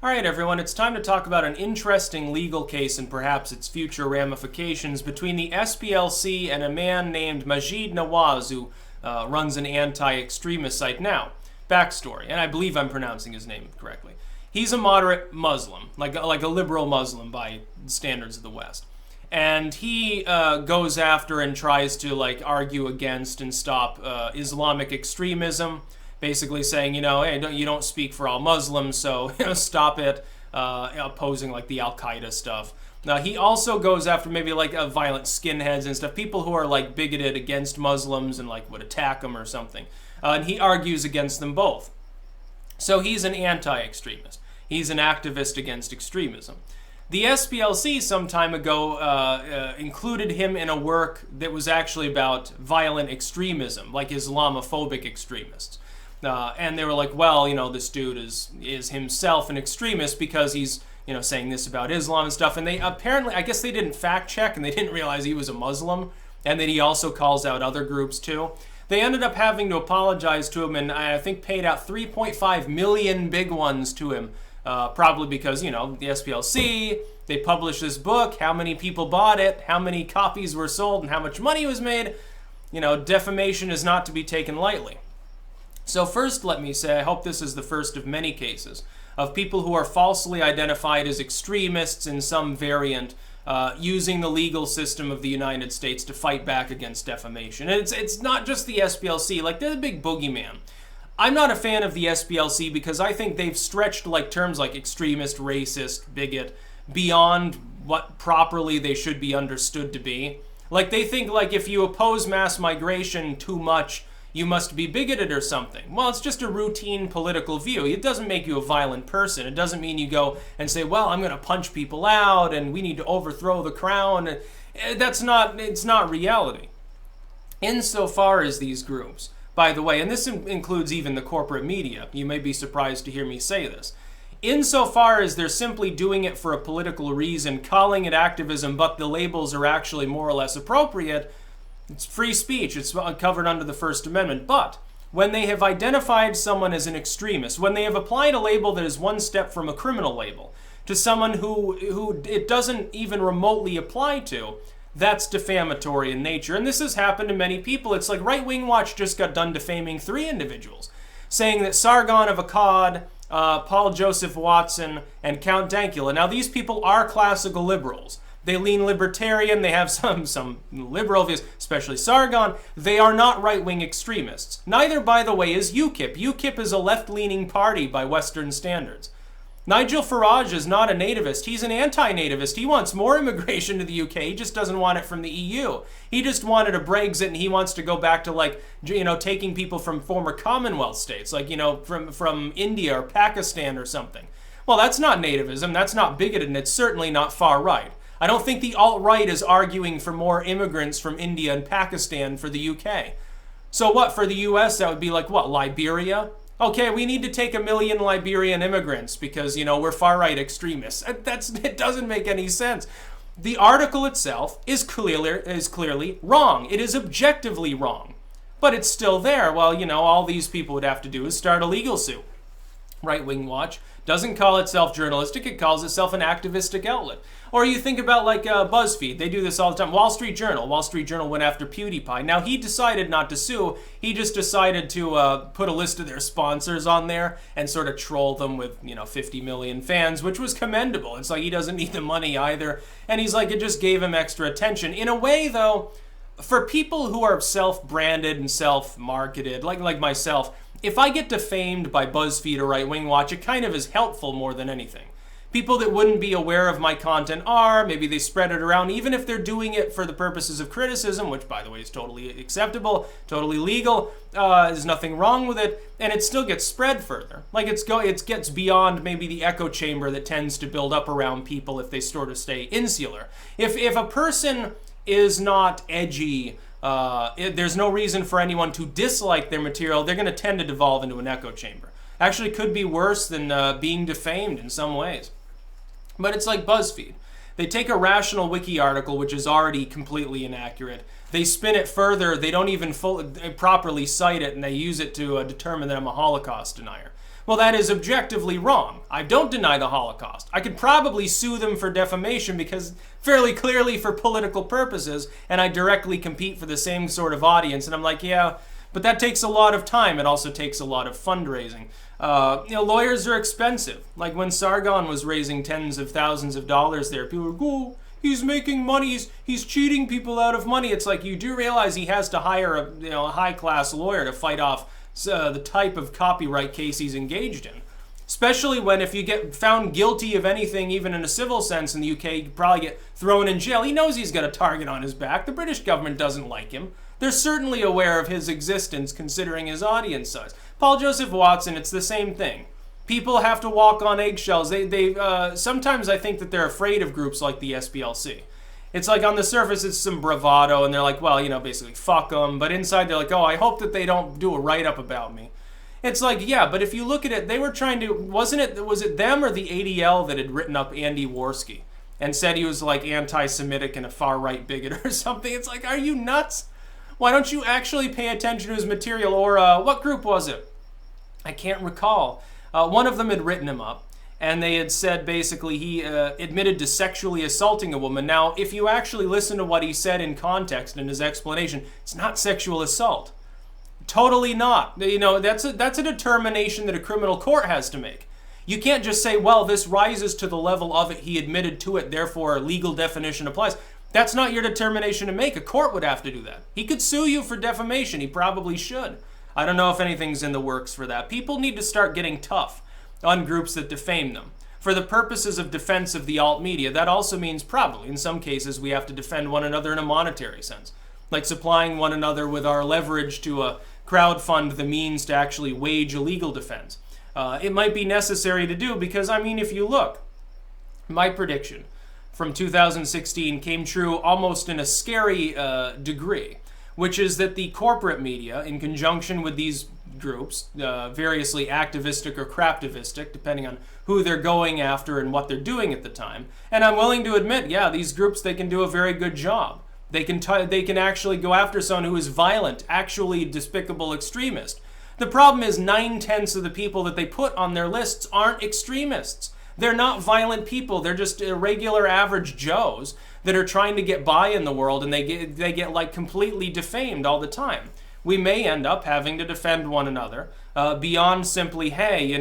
All right, everyone, it's time to talk about an interesting legal case and perhaps its future ramifications between the SPLC and a man named Maajid Nawaz, who runs an anti-extremist site. Now, backstory, and I believe I'm pronouncing his name correctly. He's a moderate Muslim, like a liberal Muslim by standards of the West. And he goes after and tries to argue against and stop Islamic extremism, basically saying, hey, you don't speak for all Muslims, so stop it, opposing the Al-Qaeda stuff. Now, he also goes after maybe violent skinheads and stuff, people who are bigoted against Muslims and would attack them or something. And he argues against them both. So he's an anti-extremist. He's an activist against extremism. The SPLC some time ago included him in a work that was actually about violent extremism, like Islamophobic extremists. And they were like, well, this dude is himself an extremist because he's, saying this about Islam and stuff. And they apparently, I guess they didn't fact check and they didn't realize he was a Muslim and that he also calls out other groups too. They ended up having to apologize to him and I think paid out 3.5 million big ones to him. Probably because, the SPLC, they published this book, how many people bought it, how many copies were sold, and how much money was made. Defamation is not to be taken lightly. So first, let me say, I hope this is the first of many cases of people who are falsely identified as extremists in some variant using the legal system of the United States to fight back against defamation. And it's not just the SPLC, they're the big boogeyman. I'm not a fan of the SPLC because I think they've stretched terms like extremist, racist, bigot beyond what properly they should be understood to be. They think if you oppose mass migration too much, you must be bigoted or something. Well, it's just a routine political view. It doesn't make you a violent person. It doesn't mean you go and say, well, I'm going to punch people out and we need to overthrow the crown. It's not reality. Insofar as these groups, by the way, and this includes even the corporate media, you may be surprised to hear me say this, insofar as they're simply doing it for a political reason, calling it activism, but the labels are actually more or less appropriate, it's free speech. It's covered under the First Amendment. But when they have identified someone as an extremist, when they have applied a label that is one step from a criminal label to someone who it doesn't even remotely apply to, that's defamatory in nature. And this has happened to many people. It's like Right Wing Watch just got done defaming 3 individuals, saying that Sargon of Akkad, Paul Joseph Watson, and Count Dankula. Now, these people are classical liberals. They lean libertarian, they have some liberal views, especially Sargon. They are not right-wing extremists. Neither, by the way, is UKIP. UKIP is a left-leaning party by Western standards. Nigel Farage is not a nativist. He's an anti-nativist. He wants more immigration to the UK. He just doesn't want it from the EU. He just wanted a Brexit and he wants to go back to taking people from former Commonwealth states, from India or Pakistan or something. Well, that's not nativism. That's not bigoted and it's certainly not far right. I don't think the alt-right is arguing for more immigrants from India and Pakistan for the UK. So what, for the US, that would be Liberia? Okay, we need to take 1 million Liberian immigrants because, we're far-right extremists. It doesn't make any sense. The article itself is clearly wrong. It is objectively wrong. But it's still there. Well, all these people would have to do is start a legal suit. Right Wing Watch doesn't call itself journalistic, it calls itself an activistic outlet. Or you think about BuzzFeed, they do this all the time. Wall Street Journal went after PewDiePie. Now he decided not to sue, he just decided to put a list of their sponsors on there and sort of troll them with 50 million fans, which was commendable. It's he doesn't need the money either. And he's it just gave him extra attention. In a way though, for people who are self-branded and self-marketed, like myself, if I get defamed by BuzzFeed or Right Wing Watch, it kind of is helpful more than anything. People that wouldn't be aware of my content maybe they spread it around, even if they're doing it for the purposes of criticism, which by the way is totally acceptable, totally legal, there's nothing wrong with it, and it still gets spread further. It gets beyond maybe the echo chamber that tends to build up around people if they sort of stay insular. If a person is not edgy, there's no reason for anyone to dislike their material, they're going to tend to devolve into an echo chamber. Actually, could be worse than being defamed in some ways. But it's like BuzzFeed. They take a Rational Wiki article, which is already completely inaccurate. They spin it further. They don't even properly cite it, and they use it to determine that I'm a Holocaust denier. Well, that is objectively wrong. I don't deny the Holocaust. I could probably sue them for defamation because fairly clearly for political purposes, and I directly compete for the same sort of audience. And I'm like, yeah, but that takes a lot of time. It also takes a lot of fundraising. Lawyers are expensive. Like when Sargon was raising tens of thousands of dollars there, people were, oh, he's making money, he's cheating people out of money. It's like, you do realize he has to hire a high-class lawyer to fight off the type of copyright case he's engaged in. Especially when if you get found guilty of anything, even in a civil sense in the UK, you could probably get thrown in jail. He knows he's got a target on his back. The British government doesn't like him. They're certainly aware of his existence considering his audience size. Paul Joseph Watson, it's the same thing. People have to walk on eggshells. Sometimes I think that they're afraid of groups like the SPLC. It's like on the surface it's some bravado and they're like, well, basically fuck them. But inside they're like, oh, I hope that they don't do a write-up about me. It's like, yeah, but if you look at it, they were trying to, was it them or the ADL that had written up Andy Worski and said he was like anti-Semitic and a far-right bigot or something? It's like, are you nuts? Why don't you actually pay attention to his material? Or what group was it? I can't recall. One of them had written him up, and they had said basically he admitted to sexually assaulting a woman. Now, if you actually listen to what he said in context and his explanation, it's not sexual assault. Totally not. That's a determination that a criminal court has to make. You can't just say, well, this rises to the level of it, he admitted to it, therefore a legal definition applies. That's not your determination to make. A court would have to do that. He could sue you for defamation. He probably should. I don't know if anything's in the works for that. People need to start getting tough on groups that defame them. For the purposes of defense of the alt media, that also means probably, in some cases, we have to defend one another in a monetary sense. Like supplying one another with our leverage to crowdfund the means to actually wage a legal defense. It might be necessary to do because, if you look, my prediction from 2016 came true almost in a scary degree, which is that the corporate media, in conjunction with these groups, variously activistic or craptivistic, depending on who they're going after and what they're doing at the time, and I'm willing to admit, yeah, these groups, they can do a very good job. They can actually go after someone who is violent, actually despicable extremist. The problem is 9/10 of the people that they put on their lists aren't extremists. They're not violent people. They're just regular average Joes that are trying to get by in the world, and they get like completely defamed all the time. We may end up having to defend one another beyond simply, hey,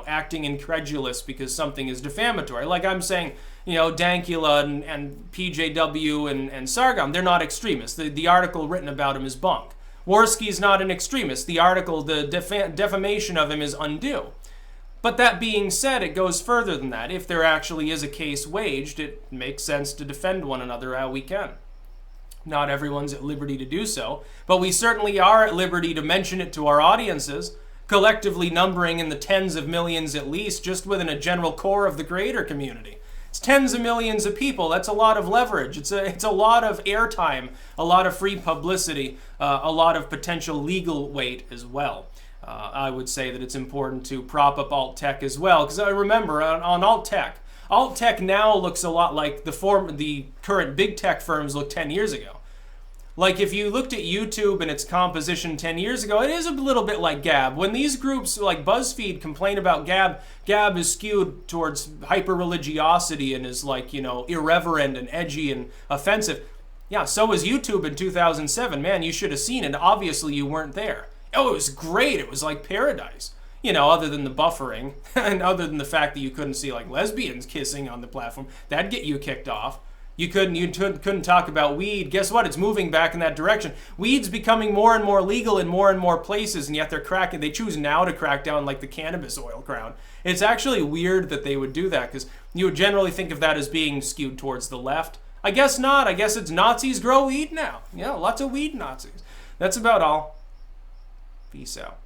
acting incredulous because something is defamatory. Like I'm saying, Dankula and PJW and Sargon, they're not extremists. The article written about him is bunk. Worski's not an extremist. The article, the defamation of him is undue. But that being said, it goes further than that. If there actually is a case waged, it makes sense to defend one another how we can. Not everyone's at liberty to do so, but we certainly are at liberty to mention it to our audiences, collectively numbering in the tens of millions at least, just within a general core of the creator community. It's tens of millions of people. That's a lot of leverage. It's a lot of airtime, a lot of free publicity, a lot of potential legal weight as well. I would say that it's important to prop up alt tech as well, because I remember on alt tech now looks a lot like the current big tech firms looked 10 years ago. Like if you looked at YouTube and its composition 10 years ago, it is a little bit like Gab. When these groups like BuzzFeed complain about Gab is skewed towards hyper-religiosity and is like, irreverent and edgy and offensive. Yeah, so was YouTube in 2007. Man, you should have seen it. Obviously, you weren't there. Oh, it was great. It was like paradise. Other than the buffering and other than the fact that you couldn't see like lesbians kissing on the platform, that'd get you kicked off. You couldn't talk about weed. Guess what? It's moving back in that direction. Weed's becoming more and more legal in more and more places, and yet they choose now to crack down like the cannabis oil crowd. It's actually weird that they would do that, because you would generally think of that as being skewed towards the left. I guess not. I guess it's Nazis grow weed now. Yeah, lots of weed Nazis. That's about all. Peace out.